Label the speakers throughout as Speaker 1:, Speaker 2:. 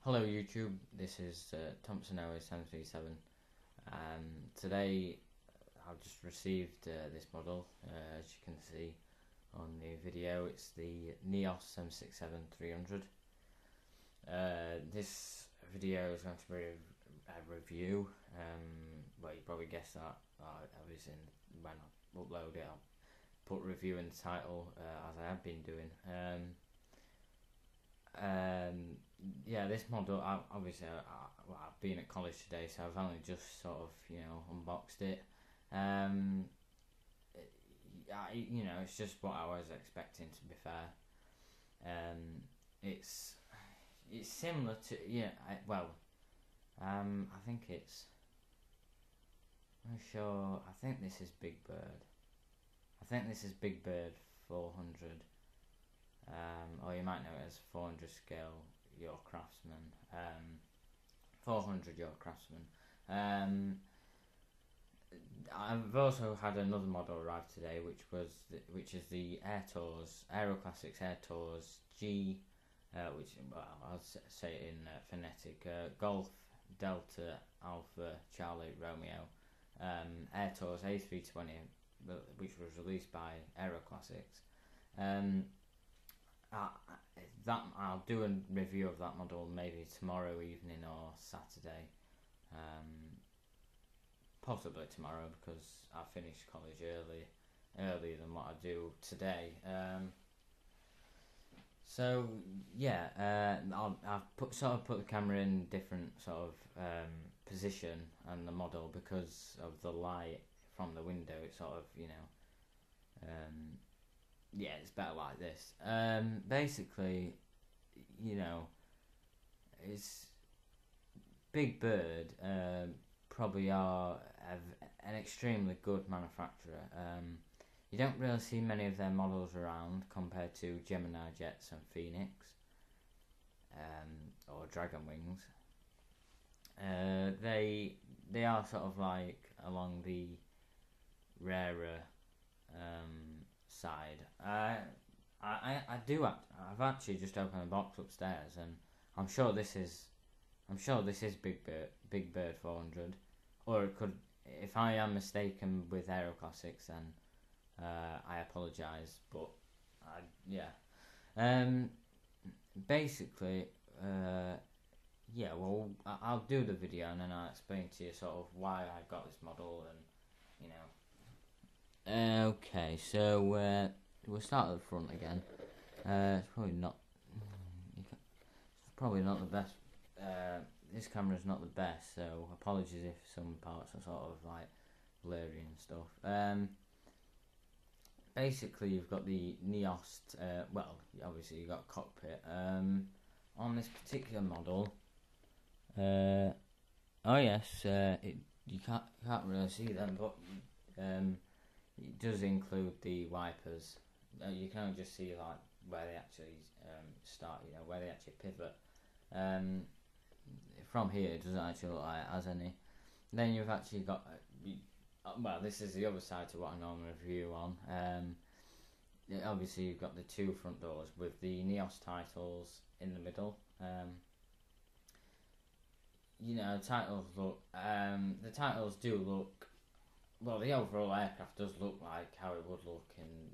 Speaker 1: Hello YouTube, this is Thompson 737. Today I've just received this model, as you can see on the video. It's the NEOS 767-300. This video is going to be a review. Well, you probably guessed that. Obviously when I upload it I'll put review in the title, as I have been doing. Yeah, this model, obviously I've been at college today, so I've only just sort of, unboxed it. It's just what I was expecting, to be fair. It's similar to, I think it's, I'm sure, I think this is Big Bird. I think this is Big Bird 400. Or you might know it as 400 scale Your Craftsman, 400 Your Craftsman. I've also had another model arrive today, which is the Aero Classics Air Tours G, which, well, I'll say it in phonetic, Golf Delta Alpha Charlie Romeo, Air Tours A320, which was released by Aero Classics. I'll do a review of that model maybe tomorrow evening or Saturday, possibly tomorrow, because I finished college earlier than what I do today. So yeah, I've put the camera in different sort of position and the model because of the light from the window. It's sort of, yeah, it's better like this. Basically, it's Big Bird probably are an extremely good manufacturer. You don't really see many of their models around compared to Gemini Jets and Phoenix, or Dragon Wings. They are sort of like along the rarer side. I've actually just opened a box upstairs, and I'm sure this is Big Bird 400, or it could. If I am mistaken with Aero Classics, then I apologise. But basically, well, I'll do the video and then I'll explain to you sort of why I got this model, and okay, so we'll start at the front again. It's probably not the best. This camera's not the best, so apologies if some parts are sort of like blurry and stuff. Basically, you've got the NEOS. Well, obviously you've got cockpit. On this particular model. Oh yes, you can't really see them, but it does include the wipers. You can only just see like where they actually start, where they actually pivot. From here it doesn't actually look like it has any. Then you've actually got, well, this is the other side to what I normally review on. Obviously you've got the two front doors with the NEOS titles in the middle. The titles do look, well, the overall aircraft does look like how it would look in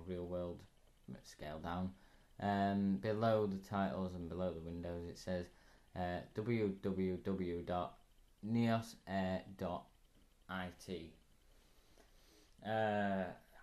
Speaker 1: real world, scale down. Below the titles and below the windows it says www.neosair.it.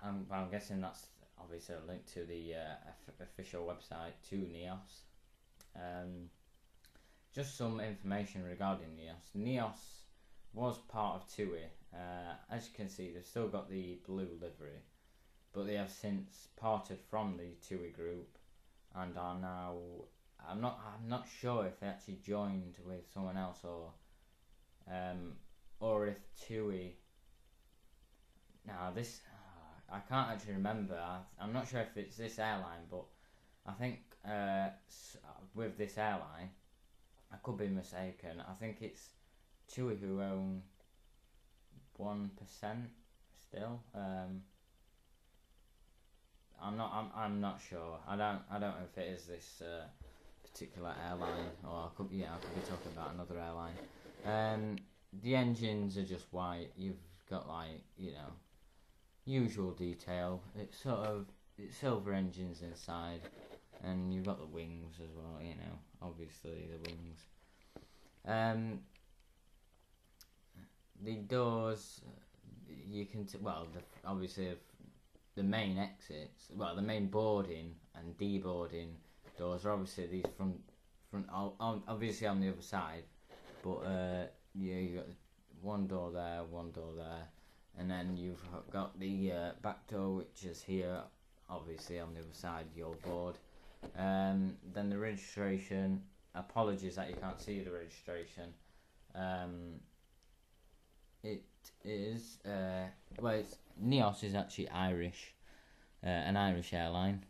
Speaker 1: I'm guessing that's obviously a link to the official website to NEOS. Just some information regarding NEOS. NEOS was part of TUI. As you can see, they've still got the blue livery, but they have since parted from the TUI group and are now. I'm not sure if they actually joined with someone else or if TUI. Now this, I can't actually remember. I'm not sure if it's this airline, but I think with this airline, I could be mistaken. I think it's TUI who own 1% still. I'm not sure. I don't know if it is this particular airline, or I could be talking about another airline. The engines are just white. You've got usual detail. It's silver engines inside, and you've got the wings as well. Obviously the wings. The doors, you can obviously the main exits, the main boarding and deboarding doors are obviously these front obviously on the other side, but you got one door there, and then you've got the back door, which is here, obviously on the other side of your board. Then the registration. Apologies that you can't see the registration. It is Neos is actually Irish, an Irish airline.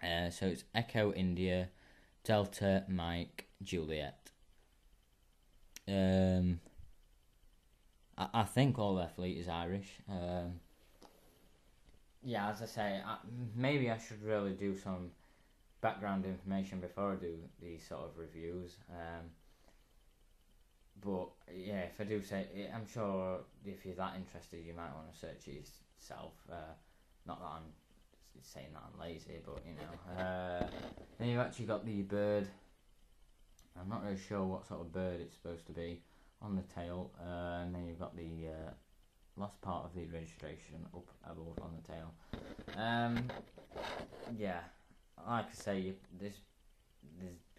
Speaker 1: So it's Echo India Delta Mike Juliet. I think all their fleet is Irish. As I say, maybe I should really do some background information before I do these sort of reviews. But yeah, if I do say, I'm sure if you're that interested, you might want to search it yourself. Not that I'm saying that I'm lazy, but then you've actually got the bird. I'm not really sure what sort of bird it's supposed to be on the tail, and then you've got the last part of the registration up above on the tail. Like I say, this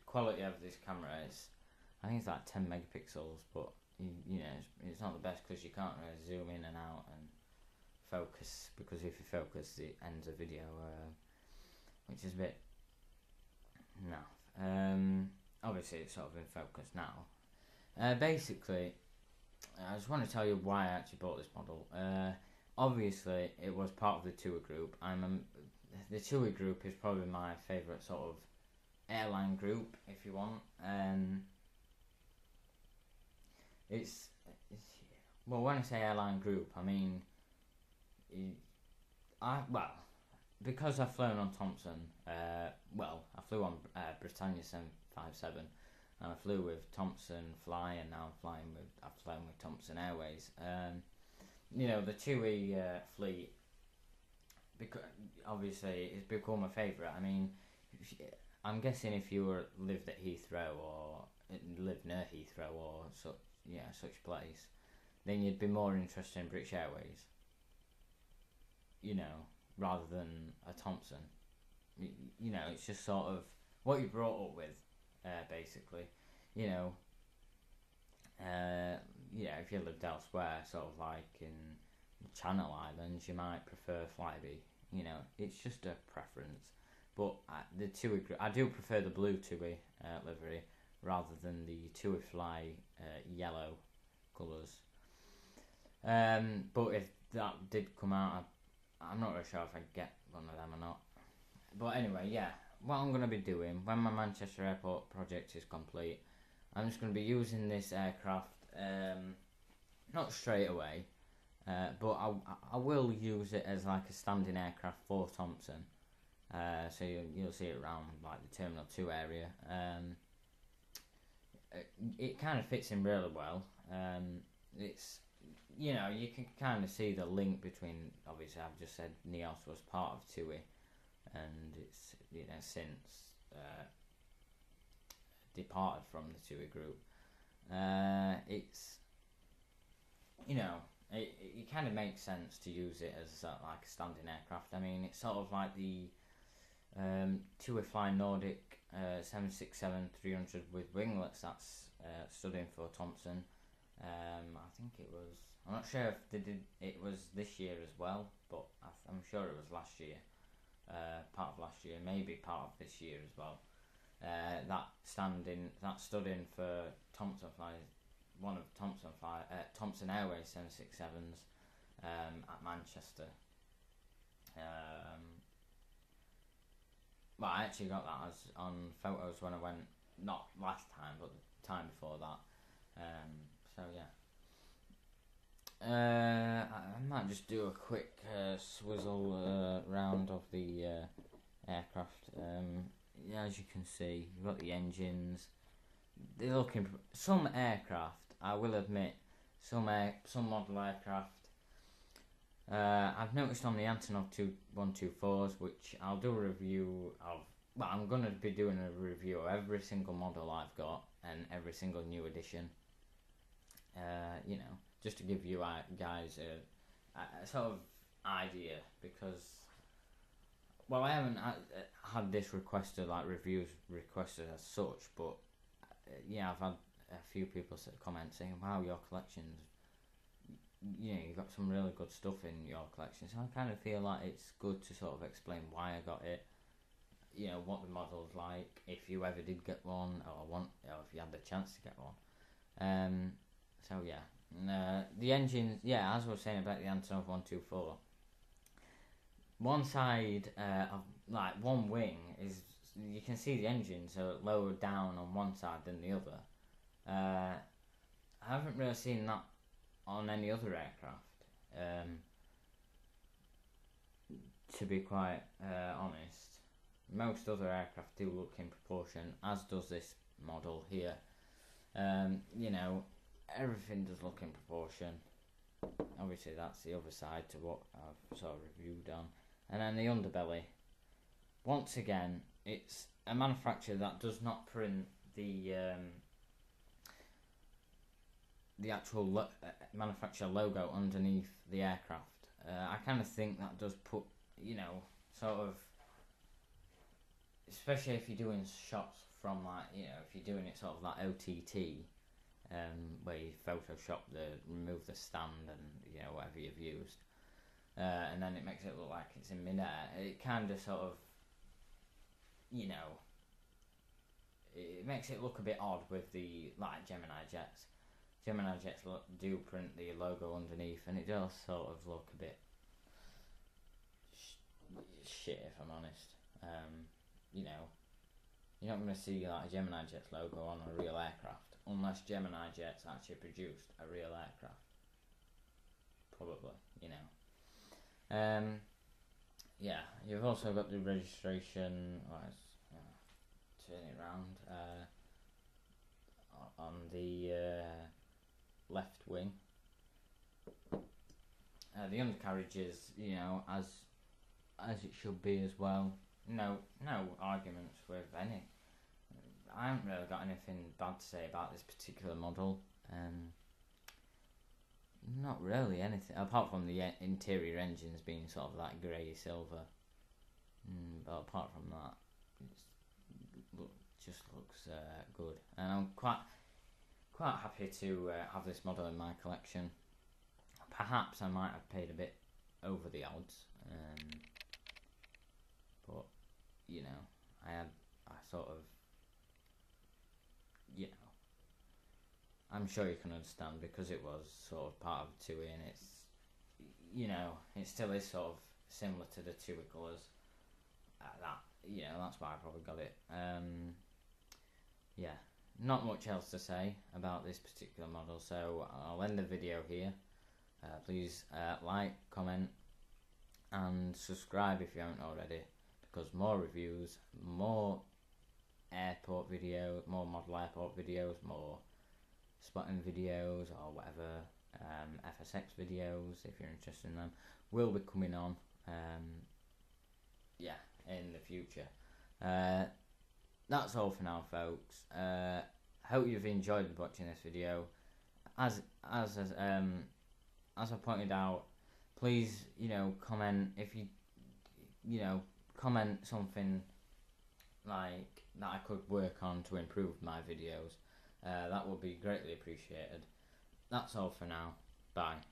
Speaker 1: quality of this camera is, I think it's like 10 megapixels, but it's not the best because you can't really zoom in and out and focus, because if you focus it ends the video, which is a bit obviously it's sort of in focus now. Basically, I just want to tell you why I actually bought this model. Obviously it was part of the TUI group. The TUI group is probably my favourite sort of airline group, if you want. When I say airline group, I mean, because I've flown on Thompson, I flew on Britannia 757, and I flew with Thompson Fly, and now I've flown with Thompson Airways. The TUI fleet, because obviously it's become a favourite. I mean, I'm guessing if you lived at Heathrow or lived near Heathrow or such place, then you'd be more interested in British Airways, rather than a Thompson. It's just sort of what you brought up with, basically. If you lived elsewhere, sort of like in Channel Islands, you might prefer Flybe. It's just a preference. But the TUI group, I do prefer the blue TUI livery rather than the TUI Fly yellow colours. But if that did come out, I'm not really sure if I'd get one of them or not. But anyway, what I'm going to be doing when my Manchester Airport project is complete, I'm just going to be using this aircraft, not straight away, but I will use it as like a standing aircraft for Thompson. So you'll see it around like the Terminal 2 area. It kind of fits in really well. It's you can kind of see the link between, obviously I've just said Neos was part of TUI, and it's since departed from the TUI group. It's it kind of makes sense to use it as like a standing aircraft. I mean, it's sort of like the TUI Fly Nordic 767-300 with winglets that's stood in for Thompson. I think it was, I'm not sure if it was this year as well, but I'm sure it was last year, part of last year, maybe part of this year as well. That stood in for Thompson Fly, one of Thompson Airways 767s at Manchester. I actually got that on photos when I went, not last time, but the time before that. I might just do a quick swizzle round of the aircraft. as you can see, you've got the engines. They're looking some aircraft. I will admit, some model aircraft. I've noticed on the Antonov 124s, which I'll do a review of. Well, I'm going to be doing a review of every single model I've got and every single new edition. You know, just to give you guys a sort of idea, because, well, I haven't had this requested, like reviews requested as such, but yeah, I've had a few people comment saying, wow, your collection's, you know, you've got some really good stuff in your collection. So I kind of feel like it's good to sort of explain why I got it, you know, what the model's like, if you ever did get one, or if you had the chance to get one. So yeah, the engine, yeah, as I was saying about the Antonov 124, one side of, like, one wing is, you can see the engine, so lower down on one side than the other. I haven't really seen that on any other aircraft, to be quite honest. Most other aircraft do look in proportion, as does this model here. You know, everything does look in proportion. Obviously that's the other side to what I've sort of reviewed on. And then the underbelly, once again, it's a manufacturer that does not print the actual manufacturer logo underneath the aircraft. I kind of think that does put, you know, sort of, especially if you're doing shots from, like, you know, if you're doing it sort of like OTT, where you remove the stand and, you know, whatever you've used, and then it makes it look like it's in midair. It kind of sort of, you know, it makes it look a bit odd with the, like, Gemini jets. Gemini jets do print the logo underneath, and it does sort of look a bit shit, if I'm honest. You know, you're not going to see, like, a Gemini Jets logo on a real aircraft unless Gemini Jets actually produced a real aircraft. Probably, you know. Yeah, you've also got the registration. Turn it around. On the left wing. The undercarriage is, you know, as it should be as well. No arguments with any. I haven't really got anything bad to say about this particular model. Not really anything, apart from the interior engines being sort of like grey silver. But apart from that, it just looks good, and I'm quite happy to have this model in my collection. Perhaps I might have paid a bit over the odds, but, you know, I sort of, you know, I'm sure you can understand, because it was sort of part of the TUI, and it's, you know, it still is sort of similar to the TUI colours. That, you know, that's why I probably got it. Yeah, not much else to say about this particular model, so I'll end the video here. Please like, comment, and subscribe if you haven't already, because more reviews, more airport videos, more model airport videos, more spotting videos, or whatever, FSX videos, if you're interested in them, will be coming on, yeah, in the future. That's all for now, folks. Hope you've enjoyed watching this video. As I pointed out, please, you know, comment if you know, comment something like that I could work on to improve my videos. That would be greatly appreciated. That's all for now. Bye.